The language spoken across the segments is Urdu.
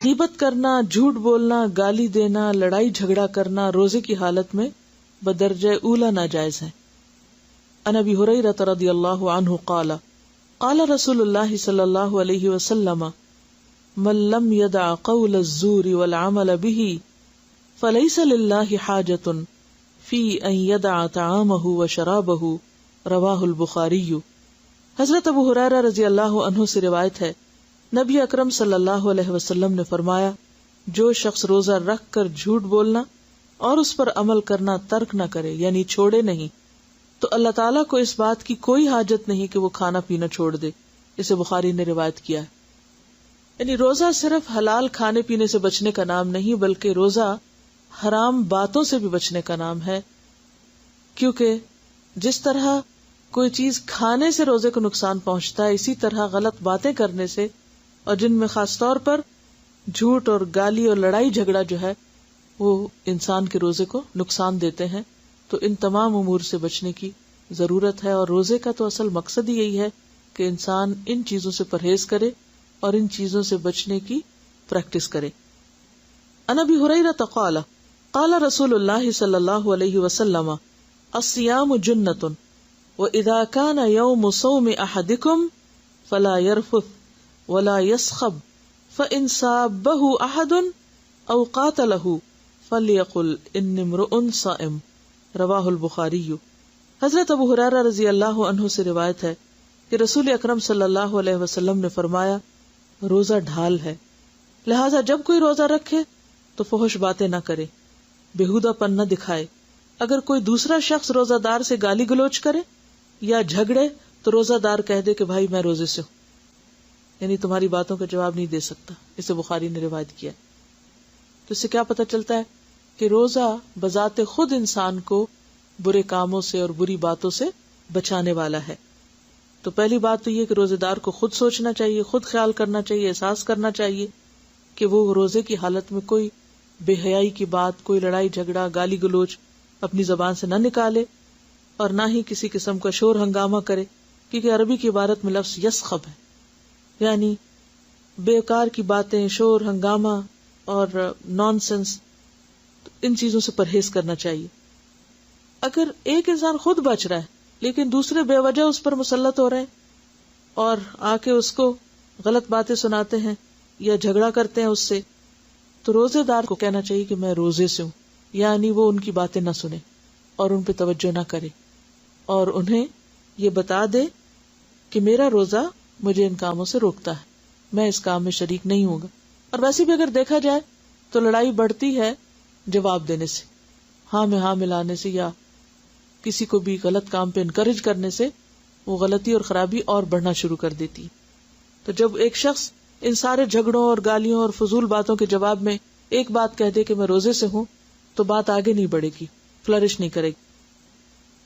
غیبت کرنا، جھوٹ بولنا، گالی دینا، لڑائی جھگڑا کرنا روزے کی حالت میں بدرجہ اولا ناجائز ہے۔ عن ابی ہریرہ رضی اللہ عنہ قال قال رسول اللہ صلی اللہ علیہ وسلم من لم يدع قول الزور والعمل به فليس لله حاجة في ان يدع طعامه وشرابه رواہ البخاری۔ حضرت ابو ہریرہ رضی اللہ عنہ سے روایت ہے، نبی اکرم صلی اللہ علیہ وسلم نے فرمایا، جو شخص روزہ رکھ کر جھوٹ بولنا اور اس پر عمل کرنا ترک نہ کرے، یعنی چھوڑے نہیں، تو اللہ تعالیٰ کو اس بات کی کوئی حاجت نہیں کہ وہ کھانا پینا چھوڑ دے۔ اسے بخاری نے روایت کیا ہے۔ یعنی روزہ صرف حلال کھانے پینے سے بچنے کا نام نہیں، بلکہ روزہ حرام باتوں سے بھی بچنے کا نام ہے، کیونکہ جس طرح کوئی چیز کھانے سے روزے کو نقصان پہنچتا ہے، اسی طرح غلط باتیں کرنے سے، اور جن میں خاص طور پر جھوٹ اور گالی اور لڑائی جھگڑا جو ہے وہ انسان کے روزے کو نقصان دیتے ہیں۔ تو ان تمام امور سے بچنے کی ضرورت ہے، اور روزے کا تو اصل مقصد ہی یہی ہے کہ انسان ان چیزوں سے پرہیز کرے اور ان چیزوں سے بچنے کی پریکٹس کرے۔ عن ابی ہریرہ قال قال رسول اللہ صلی اللہ علیہ وسلم الصیام جنۃ واذا كان يوم صوم احدکم فلا يرفث ولا يصخب فان سابه احد او قاتله فليقل انی امرؤ صائم، رواہ البخاری۔ حضرت ابو ہریرہ رضی اللہ عنہ سے روایت ہے کہ رسول اکرم صلی اللہ علیہ وسلم نے فرمایا، روزہ ڈھال ہے، لہذا جب کوئی روزہ رکھے تو فحش باتیں نہ کرے، بےہودہ پن نہ دکھائے۔ اگر کوئی دوسرا شخص روزہ دار سے گالی گلوچ کرے یا جھگڑے تو روزہ دار کہہ دے کہ بھائی میں روزے سے ہوں، یعنی تمہاری باتوں کا جواب نہیں دے سکتا۔ اسے بخاری نے روایت کیا۔ تو اس سے کیا پتہ چلتا ہے کہ روزہ بذات خود انسان کو برے کاموں سے اور بری باتوں سے بچانے والا ہے۔ تو پہلی بات تو یہ کہ روزے دار کو خود سوچنا چاہیے، خود خیال کرنا چاہیے، احساس کرنا چاہیے کہ وہ روزے کی حالت میں کوئی بے حیائی کی بات، کوئی لڑائی جھگڑا، گالی گلوچ اپنی زبان سے نہ نکالے، اور نہ ہی کسی قسم کا شور ہنگامہ کرے، کیونکہ عربی کی عبارت میں لفظ یسخب ہے، یعنی بیکار کی باتیں، شور ہنگامہ اور نان سینس، ان چیزوں سے پرہیز کرنا چاہیے۔ اگر ایک انسان خود بچ رہا ہے لیکن دوسرے بے وجہ اس پر مسلط ہو رہے ہیں اور آ کے اس کو غلط باتیں سناتے ہیں یا جھگڑا کرتے ہیں اس سے، تو روزے دار کو کہنا چاہیے کہ میں روزے سے ہوں، یعنی وہ ان کی باتیں نہ سنے اور ان پہ توجہ نہ کرے، اور انہیں یہ بتا دے کہ میرا روزہ مجھے ان کاموں سے روکتا ہے، میں اس کام میں شریک نہیں ہوں گا۔ اور ویسے بھی اگر دیکھا جائے تو لڑائی بڑھتی ہے جواب دینے سے، ہاں میں ہاں ملانے سے، یا کسی کو بھی غلط کام پہ انکریج کرنے سے وہ غلطی اور خرابی اور بڑھنا شروع کر دیتی۔ تو جب ایک شخص ان سارے جھگڑوں اور گالیوں اور فضول باتوں کے جواب میں ایک بات کہہ دے کہ میں روزے سے ہوں، تو بات آگے نہیں بڑھے گی، فلرش نہیں کرے گی۔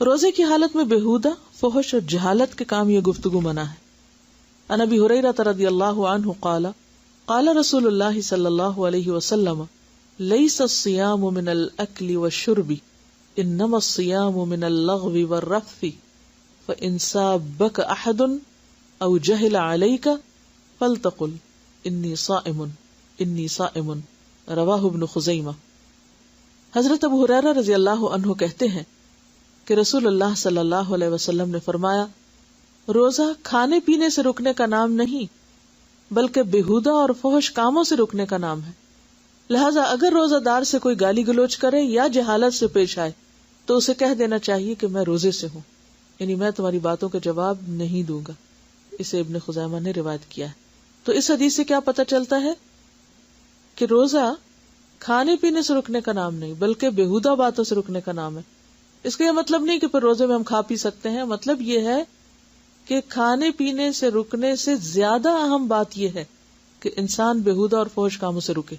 روزے کی حالت میں بےہودہ، فحش اور جہالت کے کام یہ گفتگو منع ہے۔ عن ابی ہریرہ رضی اللہ عنہ قال قال رسول اللہ صلی اللہ علیہ وسلم لیس الصیام من الاکل والشرب انما الصیام من اللغو والرفث فان سابک احد او جہل علیک فلتقل انی صائم انی صائم، رواہ ابن خزیمہ۔ حضرت ابو ہریرہ رضی اللہ عنہ کہتے ہیں کہ رسول اللہ صلی اللہ علیہ وسلم نے فرمایا، روزہ کھانے پینے سے رکنے کا نام نہیں بلکہ بےہودہ اور فحش کاموں سے رکنے کا نام ہے، لہذا اگر روزہ دار سے کوئی گالی گلوچ کرے یا جہالت سے پیش آئے تو اسے کہہ دینا چاہیے کہ میں روزے سے ہوں، یعنی میں تمہاری باتوں کا جواب نہیں دوں گا۔ اسے ابن خزیمہ نے روایت کیا ہے۔ تو اس حدیث سے کیا پتہ چلتا ہے کہ روزہ کھانے پینے سے رکنے کا نام نہیں بلکہ بےہودہ باتوں سے رکنے کا نام ہے۔ اس کا یہ مطلب نہیں کہ پھر روزے میں ہم کھا پی سکتے ہیں، مطلب یہ ہے کہ کھانے پینے سے رکنے سے زیادہ اہم بات یہ ہے کہ انسان بےہودہ اور فحش کاموں سے رکے۔